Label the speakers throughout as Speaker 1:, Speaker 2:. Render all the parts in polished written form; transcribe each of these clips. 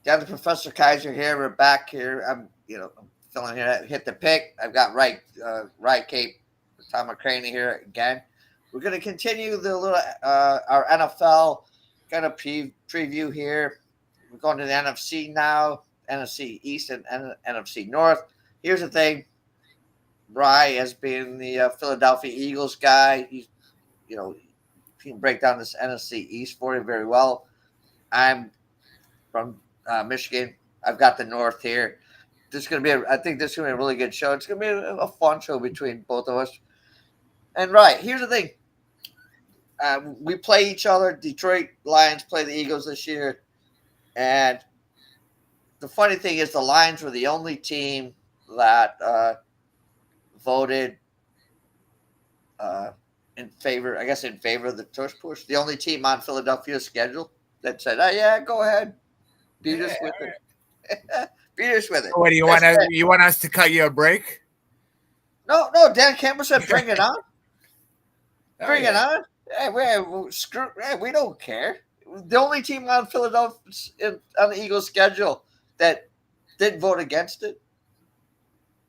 Speaker 1: Got the Professor Kaiser here. We're back here. I'm filling here. Hit the pick. I've got right cape. Tom Macrina here again. We're going to continue the little our NFL kind of preview here. We're going to the NFC now. NFC East and NFC North. Here's the thing. Rye has been the Philadelphia Eagles guy. He can break down this NFC East for you very well. I'm from Michigan. I've got the North here. This is going to be, I think this is going to be a really good show. It's going to be a fun show between both of us. And right, here's the thing. We play each other. Detroit Lions play the Eagles this year. And the funny thing is the Lions were the only team that voted in favor of the tush push. The only team on Philadelphia's schedule that said, "Oh yeah, go ahead, beat us with it, beat us with it."
Speaker 2: What do you want? You want us to cut you a break?
Speaker 1: No. Dan Campbell said, "Bring it on, bring it on." Hey, we don't care. The only team on Philadelphia on the Eagles' schedule that didn't vote against it.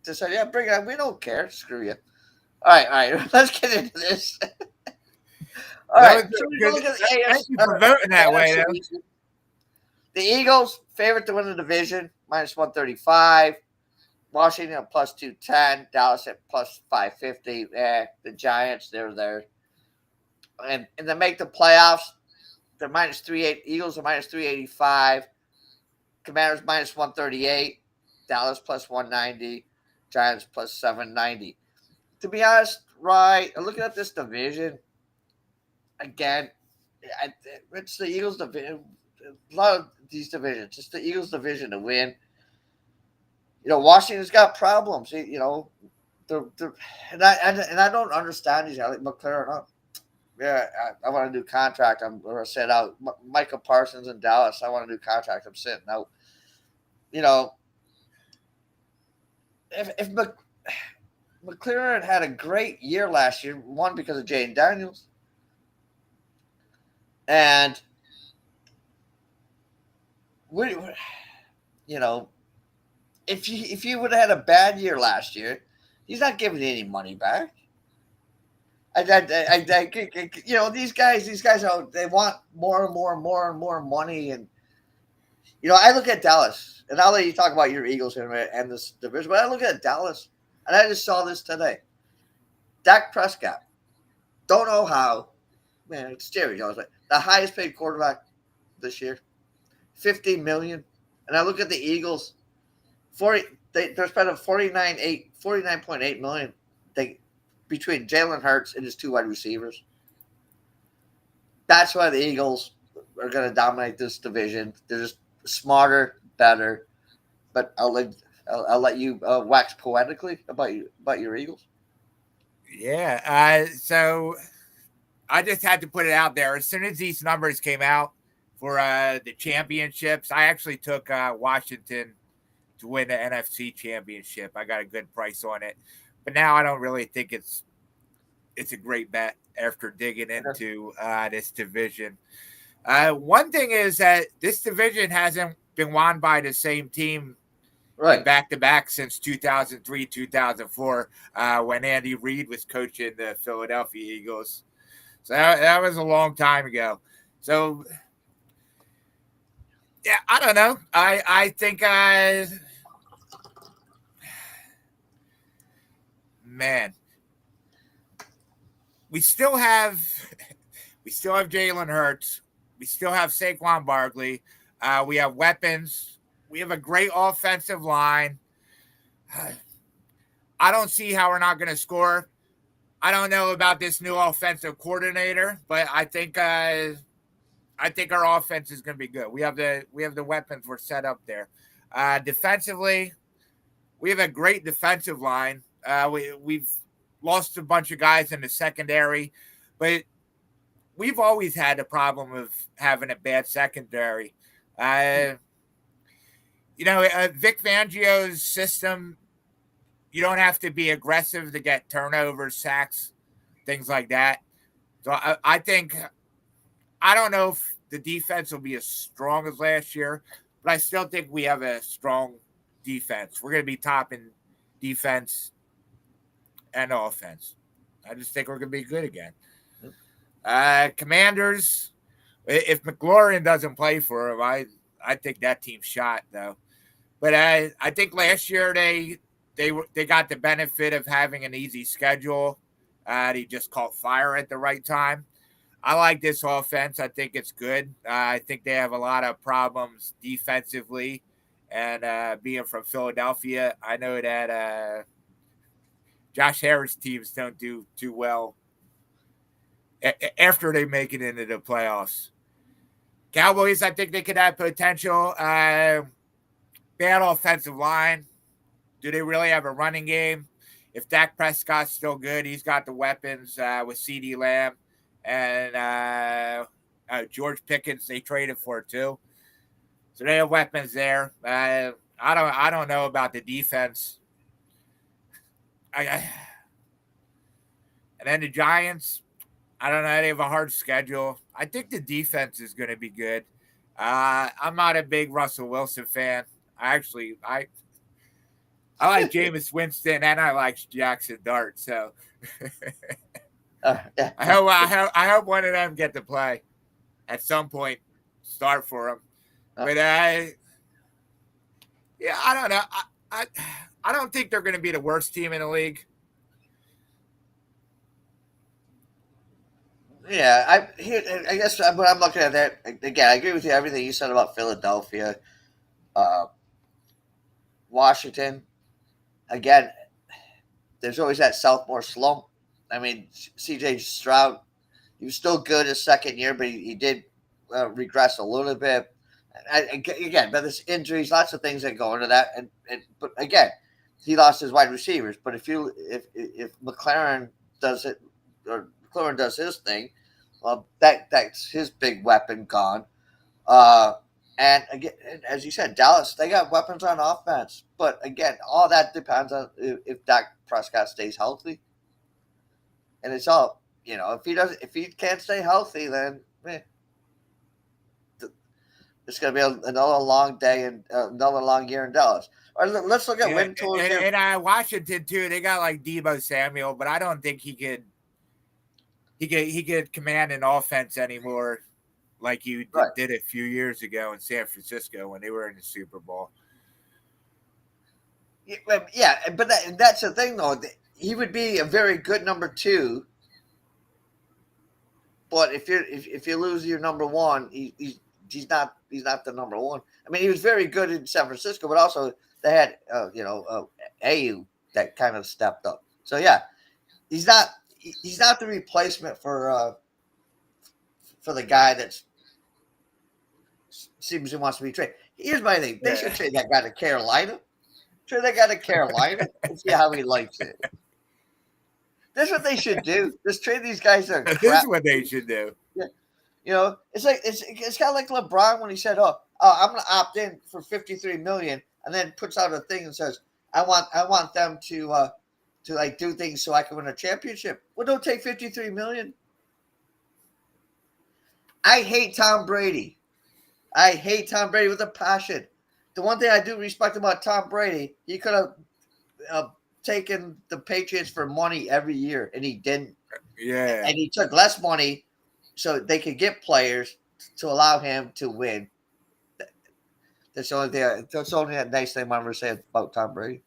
Speaker 1: Just said, "Yeah, bring it on. We don't care. Screw you." All right. Let's get into this. All right.
Speaker 2: Thank you for voting that way, though.
Speaker 1: The Eagles, favorite to win the division, minus 135. Washington, plus 210. Dallas at plus 550. The Giants, they're there. And to make the playoffs, they're minus 38. Eagles are minus 385. Commanders, minus 138. Dallas, plus 190. Giants, plus 790. To be honest, right, looking at this division, again, it's the Eagles division. A lot of these divisions, it's the Eagles division to win. Washington's got problems. And I don't understand these. I like McLaren. Yeah, I want a new contract. I'm going to sit out. Michael Parsons in Dallas. I want a new contract. I'm sitting out. If McLaren had a great year last year, one because of Jaden Daniels. And if you would have had a bad year last year, he's not giving any money back. These guys they want more and more money, and I look at Dallas, and I'll let you talk about your Eagles and this division, but I look at Dallas, and I just saw this today. Dak Prescott, don't know how, man. It's Jerry Jones, the highest paid quarterback this year, $50 million, and I look at the Eagles, they're spending $49.8 million. Between Jalen Hurts and his two wide receivers. That's why the Eagles are going to dominate this division. They're just smarter, better. But I'll let you wax poetically about your Eagles.
Speaker 2: Yeah. So I just had to put it out there. As soon as these numbers came out for the championships, I actually took Washington to win the NFC championship. I got a good price on it. But now I don't really think it's a great bet after digging into this division. One thing is that this division hasn't been won by the same team back-to-back since 2003, 2004, when Andy Reid was coaching the Philadelphia Eagles. So that was a long time ago. So, yeah, I don't know. I think man, we still have Jalen Hurts. We still have Saquon Barkley. We have weapons. We have a great offensive line. I don't see how we're not going to score. I don't know about this new offensive coordinator, but I think our offense is going to be good. We have the weapons. We're set up there. Defensively, we have a great defensive line. We've lost a bunch of guys in the secondary, but we've always had a problem of having a bad secondary. Vic Fangio's system, you don't have to be aggressive to get turnovers, sacks, things like that. So I don't know if the defense will be as strong as last year, but I still think we have a strong defense. We're going to be top in defense and offense. I just think we're going to be good again. Commanders, if McLaurin doesn't play for him, I think that team's shot though. But I think last year they got the benefit of having an easy schedule. He just caught fire at the right time. I like this offense. I think it's good. I think they have a lot of problems defensively. And being from Philadelphia, I know that Josh Harris teams don't do too well after they make it into the playoffs. Cowboys, I think they could have potential. Bad offensive line. Do they really have a running game? If Dak Prescott's still good, he's got the weapons with CeeDee Lamb and George Pickens. They traded for it too, so they have weapons there. I don't know about the defense. And then the Giants. I don't know. They have a hard schedule. I think the defense is going to be good. I'm not a big Russell Wilson fan. I like Jameis Winston and I like Jackson Dart. So
Speaker 1: Yeah.
Speaker 2: I hope one of them get to play at some point. Start for them. But I don't know. I don't think they're going to be the worst team in the league.
Speaker 1: Yeah, I guess when I'm looking at that again, I agree with you everything you said about Philadelphia, Washington. Again, there's always that sophomore slump. I mean, C.J. Stroud, he was still good his second year, but he did regress a little bit. Again, but there's injuries, lots of things that go into that, but again, he lost his wide receivers. But if McLaurin does it, or McLaurin does his thing, well, that's his big weapon gone. And again, as you said, Dallas, they got weapons on offense. But again, all that depends on if Dak Prescott stays healthy. And it's all, if he can't stay healthy, then it's going to be another long day and another long year in Dallas. All right, let's look at win totals here.
Speaker 2: And Washington too. They got like Deebo Samuel, but I don't think he could command an offense anymore like you did a few years ago in San Francisco when they were in the Super Bowl.
Speaker 1: Yeah, but that's the thing, though. He would be a very good number two. But if you lose your number one, he's not the number one. I mean, he was very good in San Francisco, but also they had AU that kind of stepped up. So yeah, he's not the replacement for the guy that seems he wants to be traded. Here's my thing: they should trade that guy to Carolina. Trade that guy to Carolina and see how he likes it. That's what they should do. Just trade these guys that are crap.
Speaker 2: This is what they should do.
Speaker 1: Yeah. It's like it's kind of like LeBron when he said, I'm going to opt in for $53 million," and then puts out a thing and says, "I want them to like do things so I can win a championship." Well, don't take $53 million. I hate Tom Brady. I hate Tom Brady with a passion. The one thing I do respect about Tom Brady, he could have taken the Patriots for money every year, and he didn't.
Speaker 2: Yeah.
Speaker 1: And he took less money so they could get players to allow him to win. That's the only thing. That's the only nice thing I'm ever say about Tom Brady.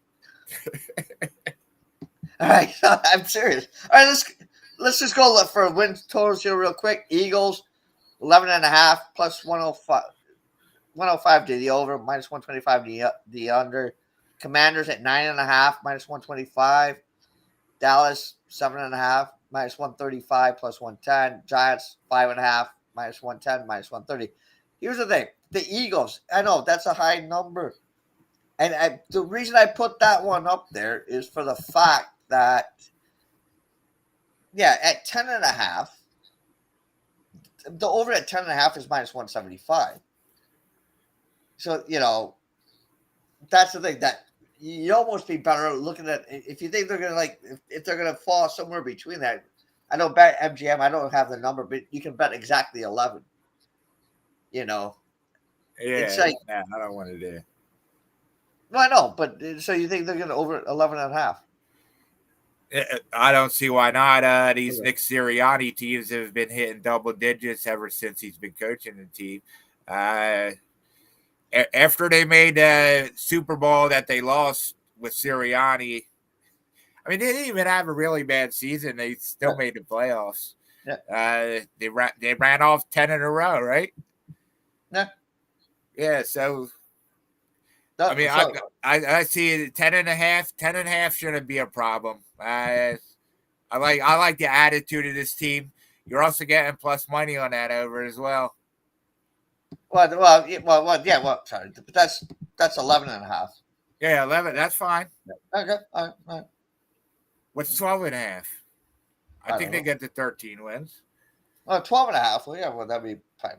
Speaker 1: All right, I'm serious. All right, let's just go for win totals here real quick. Eagles 11.5 plus 105. 105 to the over, minus 125 to the under. Commanders at 9.5, minus 125. Dallas 7.5, minus 135, plus 110. Giants 5.5, minus 110, minus 130. Here's the thing: the Eagles. I know that's a high number, and the reason I put that one up there is for the fact that, at 10.5, the over at 10.5 is minus 175. So, that's the thing that you almost be better looking at if you think they're going to if they're going to fall somewhere between that. I don't bet MGM. I don't have the number, but you can bet exactly 11, It's
Speaker 2: Yeah,
Speaker 1: like,
Speaker 2: nah, I don't want to do.
Speaker 1: well, I know, but so you think they're going to over 11.5?
Speaker 2: I don't see why not. These
Speaker 1: Okay.
Speaker 2: Nick Sirianni teams have been hitting double digits ever since he's been coaching the team. After they made the Super Bowl that they lost with Sirianni, I mean, they didn't even have a really bad season. They still
Speaker 1: Yeah.
Speaker 2: made the playoffs.
Speaker 1: Yeah.
Speaker 2: They ran off 10 in a row, right?
Speaker 1: Yeah.
Speaker 2: Yeah. So I mean,
Speaker 1: So
Speaker 2: I see 10 and a half. 10 and a half shouldn't be a problem. I like the attitude of this team. You're also getting plus money on that over as well.
Speaker 1: yeah, well, sorry, but that's 11.5.
Speaker 2: Yeah, 11. That's fine.
Speaker 1: Okay, all right.
Speaker 2: What's 12 and a half? I
Speaker 1: I
Speaker 2: think
Speaker 1: don't
Speaker 2: they
Speaker 1: know.
Speaker 2: get to 13 wins.
Speaker 1: Well, 12.5. Well, yeah, well, that'd be fine.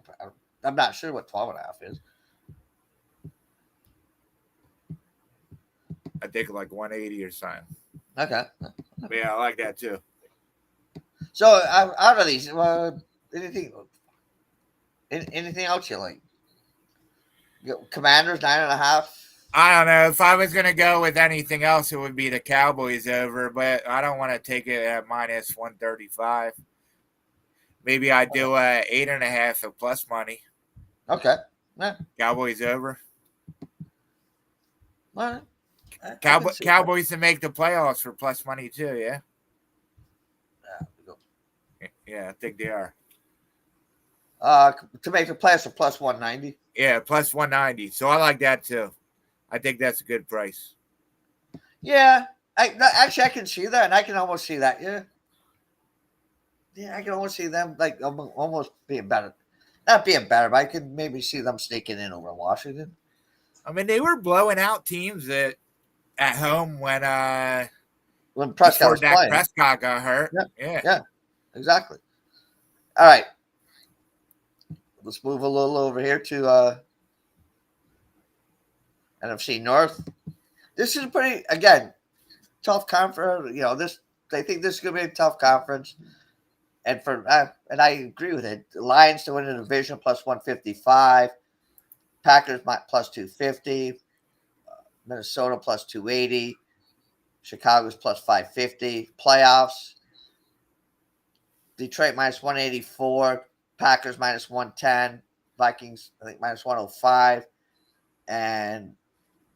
Speaker 1: I'm not sure what 12.5 is.
Speaker 2: I think like 180 or something.
Speaker 1: Okay.
Speaker 2: Yeah, I like that too.
Speaker 1: So out of these, anything, anything else you like? Commanders 9.5.
Speaker 2: I don't know. If I was going to go with anything else, it would be the Cowboys over, but I don't want to take it at minus 135. Maybe I do 8.5 of plus money.
Speaker 1: Okay. Yeah.
Speaker 2: Cowboys over.
Speaker 1: All right. I can see that.
Speaker 2: Cowboys to make the playoffs for plus money too, yeah? Yeah, I think they are.
Speaker 1: To make the playoffs for plus 190.
Speaker 2: Yeah, plus 190. So I like that too. I think that's a good price.
Speaker 1: Yeah. Actually, I can see that, and I can almost see that. Yeah. Yeah, I can almost see them like almost being better. Not being better, but I could maybe see them sneaking in over Washington.
Speaker 2: I mean, they were blowing out teams at home
Speaker 1: When Prescott
Speaker 2: before
Speaker 1: was
Speaker 2: Dak
Speaker 1: playing.
Speaker 2: Prescott got hurt.
Speaker 1: Yeah.
Speaker 2: Yeah.
Speaker 1: Yeah. Exactly. All right. Let's move a little over here to NFC North. This is pretty, again, tough conference. They think this is going to be a tough conference, and and I agree with it. The Lions to win the division plus 155, Packers plus 250, Minnesota plus 280, Chicago's plus 550. Playoffs: Detroit minus 184, Packers minus 110, Vikings I think minus 105, and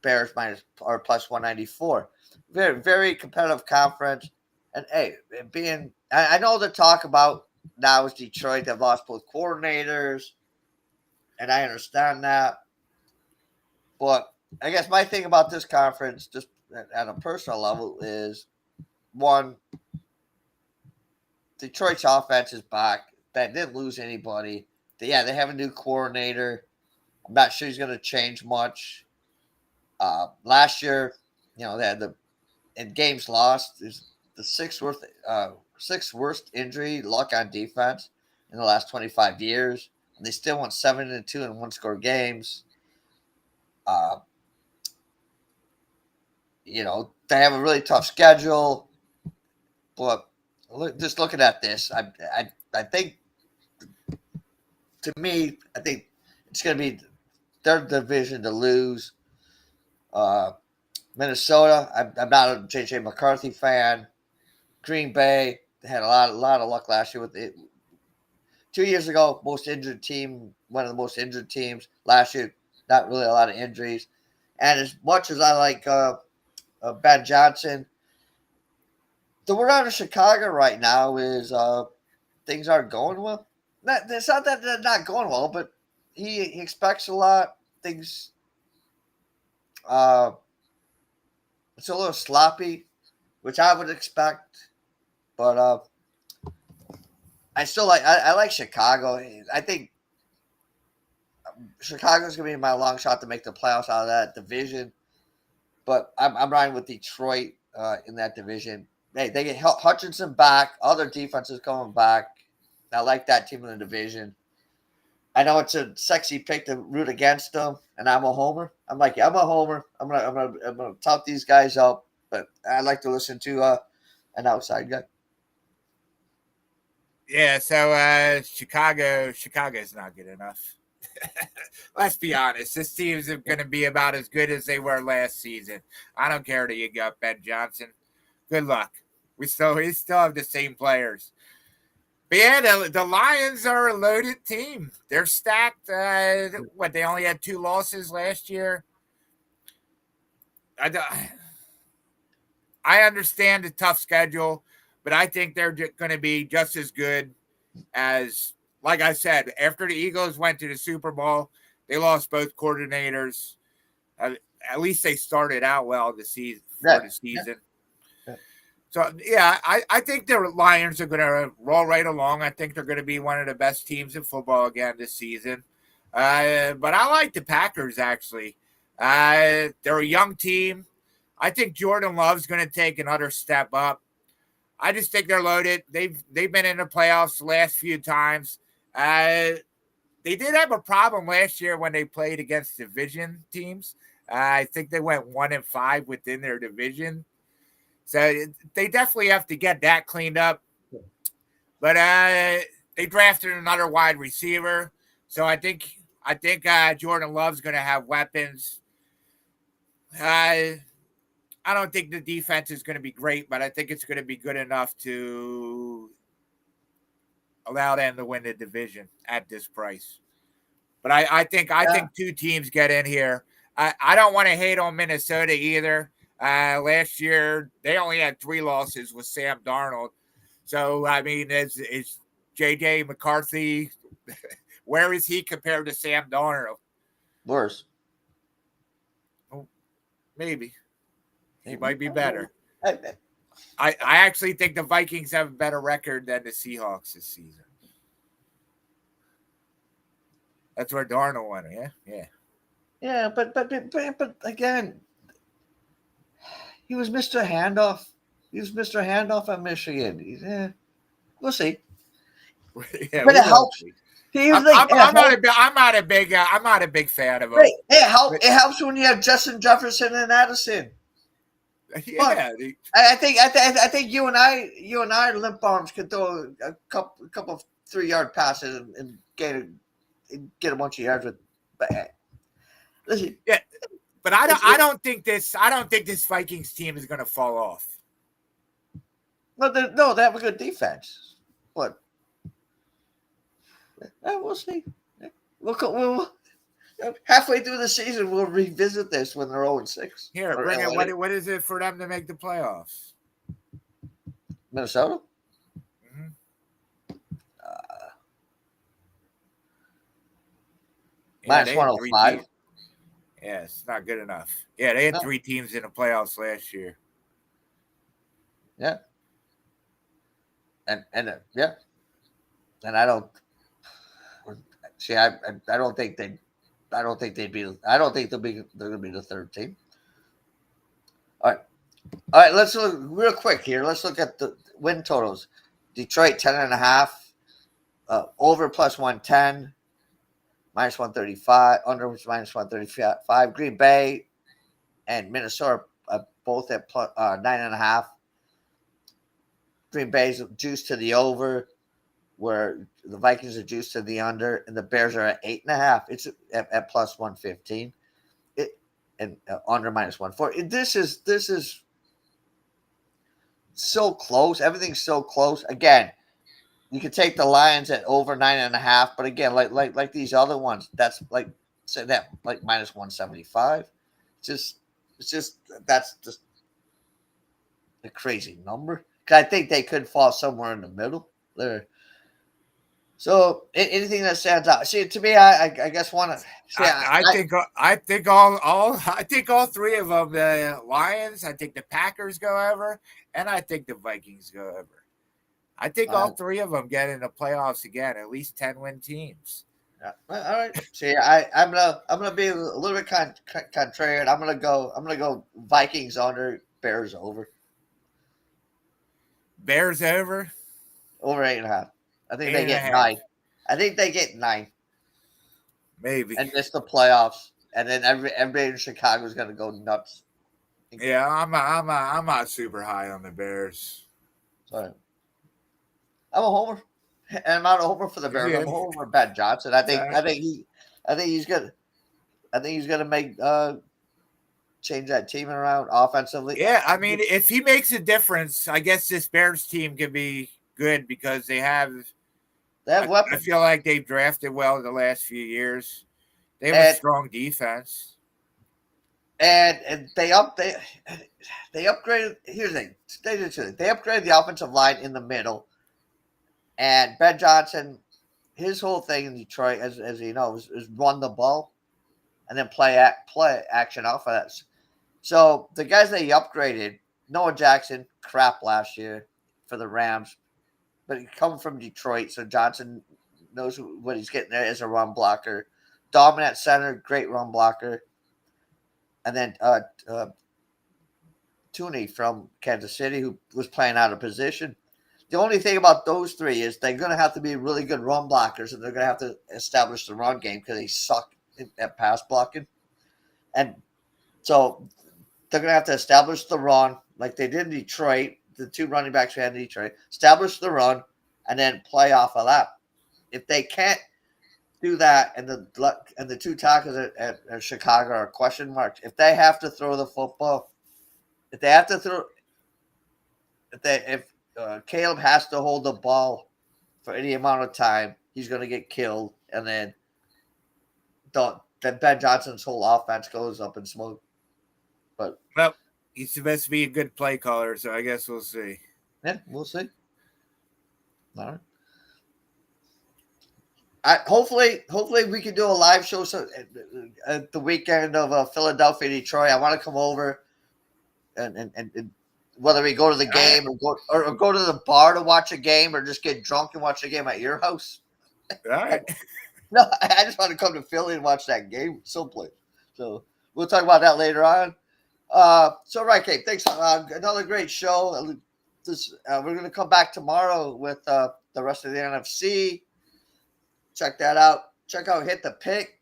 Speaker 1: Bears minus or plus 194. Very, very competitive conference. And hey, I know the talk about now is Detroit. They've lost both coordinators, and I understand that. But I guess my thing about this conference, just at a personal level, is one, Detroit's offense is back. They didn't lose anybody. They have a new coordinator. I'm not sure he's going to change much. Last year, they had in games lost is the sixth worst injury luck on defense in the last 25 years, and they still won 7-2 in one-score games. They have a really tough schedule, but just looking at this, I think, to me, I think it's going to be their division to lose. Minnesota, I'm not a JJ McCarthy fan. Green Bay, they had a lot of luck last year with it. 2 years ago, most injured team, one of the most injured teams. Last year, not really a lot of injuries. And as much as I like Ben Johnson, the word out of Chicago right now is things aren't going well. It's not that they're not going well, but he expects a lot. Things, uh, it's a little sloppy, which I would expect. But I like Chicago. I think Chicago's gonna be my long shot to make the playoffs out of that division. But I'm riding with Detroit in that division. Hey, they get Hutchinson back. Other defenses coming back. I like that team in the division. I know it's a sexy pick to root against them, and I'm a homer. I'm like, yeah, I'm a homer. I'm gonna top these guys up. But I like to listen to an outside guy.
Speaker 2: Yeah, so Chicago's not good enough. Let's be honest. This team's going to be about as good as they were last season. I don't care that you got Ben Johnson. Good luck. We still have the same players. But yeah, the Lions are a loaded team. They're stacked. They only had 2 losses last year. I understand the tough schedule, but I think they're going to be just as good as, like I said, after the Eagles went to the Super Bowl, they lost both coordinators. At least they started out well the season. Yeah. So, yeah, I think the Lions are going to roll right along. I think they're going to be one of the best teams in football again this season. But I like the Packers, actually. They're a young team. I think Jordan Love's going to take another step up. I just think they're loaded. They've been in the playoffs the last few times. They did have a problem last year when they played against division teams. I think they went 1-5 within their division. So they definitely have to get that cleaned up. But they drafted another wide receiver. So I think Jordan Love's going to have weapons. I don't think the defense is going to be great, but I think it's going to be good enough to allow them to win the division at this price. But I think 2 teams get in here. I don't want to hate on Minnesota either. Last year, they only had 3 losses with Sam Darnold. So, I mean, is J.J. McCarthy, where is he compared to Sam Darnold?
Speaker 1: Worse.
Speaker 2: Oh, maybe. He might be better. I actually think the Vikings have a better record than the Seahawks this season. That's where Darnold went, yeah? Yeah.
Speaker 1: Yeah, but again, he was Mr. Handoff. He was Mr. Handoff at Michigan. We'll see.
Speaker 2: Yeah,
Speaker 1: but it helps.
Speaker 2: I'm not a big fan of him.
Speaker 1: Right. It helps when you have Justin Jefferson and Addison.
Speaker 2: Yeah,
Speaker 1: I think you and I limp arms could throw a couple of 3-yard passes and get a bunch of yards with. But listen,
Speaker 2: yeah, but I don't think this Vikings team is going to fall off.
Speaker 1: No, they have a good defense. But we'll see. We'll halfway through the season, we'll revisit this when they're 0-6.
Speaker 2: Here, bring it. What is it for them to make the playoffs?
Speaker 1: Minnesota?
Speaker 2: Mm-hmm.
Speaker 1: Minus 105.
Speaker 2: Yeah, it's not good enough. Yeah, they had 3 teams in the playoffs last year.
Speaker 1: Yeah. And yeah. And I don't see. I don't think they'll be. They're going to be the 3rd team. All right. Let's look real quick here. Let's look at the win totals. Detroit 10.5. Over plus 110. Minus 135. Under was minus 135. Green Bay and Minnesota both at plus 9.5. Green Bay's juiced to the over, where the Vikings are juiced to the under, and the Bears are at 8.5. It's at plus 115. And under minus 140. This is so close. Everything's so close. Again, you could take the Lions at over 9.5, but again, like these other ones, that's like minus 175. It's just that's just a crazy number. I think they could fall somewhere in the middle there. So anything that stands out. See, to me, I guess one of.
Speaker 2: I think all 3 of them, the Lions. I think the Packers go over, and I think the Vikings go over. I think all 3 of them get in the playoffs again. At least 10-win teams.
Speaker 1: Yeah. All right. See, I'm gonna be a little bit contrarian. I'm gonna go Vikings under, Bears over.
Speaker 2: Bears over?
Speaker 1: Over 8.5. I think they get 9. I think they get 9.
Speaker 2: Maybe.
Speaker 1: And miss the playoffs. And then everybody in Chicago is gonna go nuts.
Speaker 2: Yeah, I'm not super high on the Bears.
Speaker 1: Sorry. I'm a homer. And I'm not a homer for the Bears. I'm a homer for Ben Johnson. I think I think he's gonna. I think he's gonna make change that team around offensively.
Speaker 2: Yeah, I mean, if he makes a difference, I guess this Bears team can be good because they have.
Speaker 1: They have
Speaker 2: I
Speaker 1: weapons,
Speaker 2: feel like they've drafted well the last few years. They have a
Speaker 1: and
Speaker 2: strong defense.
Speaker 1: they upgraded. Here's the thing: they upgraded the offensive line in the middle, and Ben Johnson, his whole thing in Detroit, as you know, is run the ball, and then play action off of that. So the guys that he upgraded, Noah Jackson, crap last year for the Rams, but he come from Detroit, so Johnson knows what he's getting there as a run blocker. Dominant center, great run blocker. And then Tooney from Kansas City, who was playing out of position. The only thing about those three is they're going to have to be really good run blockers, and they're going to have to establish the run game because they suck at pass blocking. And so they're going to have to establish the run like they did in Detroit. The two running backs we had in Detroit, establish the run, and then play off of that. If they can't do that, and the two tackles at Chicago are question marks. If they have to throw the football, if Caleb has to hold the ball for any amount of time, he's going to get killed, and then Ben Johnson's whole offense goes up in smoke. But
Speaker 2: well, he's supposed to be a good play caller, so I guess we'll see.
Speaker 1: Yeah, we'll see. All right. Hopefully we can do a live show at the weekend of Philadelphia, Detroit. I want to come over and whether we go to the game or go to the bar to watch a game or just get drunk and watch a game at your house.
Speaker 2: All right.
Speaker 1: No, I just want to come to Philly and watch that game someplace. So we'll talk about that later on. So right, Kate, thanks. Another great show. We're going to come back tomorrow with the rest of the NFC. Check that out. Check out Hit the Pick.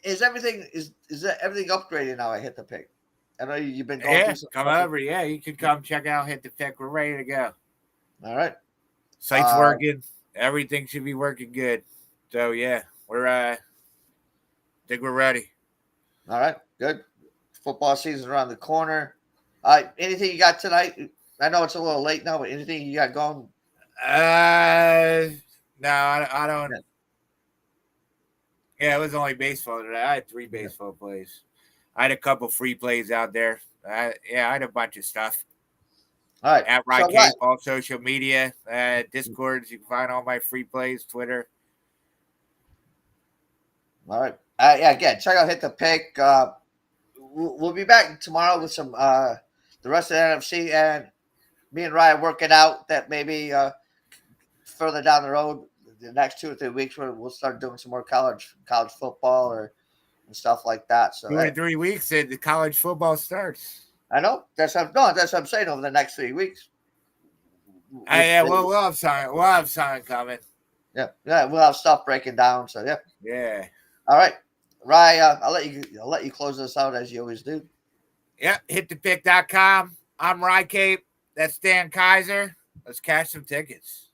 Speaker 1: Is everything upgraded now? I Hit the Pick. I know you've been going through some
Speaker 2: come over. Yeah, you can come check out Hit the Pick. We're ready to go.
Speaker 1: All right.
Speaker 2: Site's working. Everything should be working good. So yeah, I think we're ready.
Speaker 1: All right, good. Football season around the corner. Anything you got tonight? I know it's a little late now, but anything you got going?
Speaker 2: No, I don't. Yeah, it was only baseball today. I had 3 baseball plays. I had a couple free plays out there. I had a bunch of stuff.
Speaker 1: All right.
Speaker 2: At Rod Cape, all social media, Discords. You can find all my free plays, Twitter.
Speaker 1: All right. Again, check out Hit the Pick. We'll be back tomorrow with some the rest of the NFC, and me and Ryan working out that maybe further down the road, the next 2 or 3 weeks, we'll start doing some more college football and stuff like that. So
Speaker 2: 2 or 3 weeks, the college football starts.
Speaker 1: I know. That's what I'm saying. Over the next 3 weeks.
Speaker 2: We'll have something coming.
Speaker 1: Yeah, we'll have stuff breaking down. So yeah.
Speaker 2: Yeah.
Speaker 1: All right, Ryan. I'll let you close this out as you always do.
Speaker 2: Yeah, hitthepick.com. I'm Rye Cape. That's Dan Kaiser. Let's cash some tickets.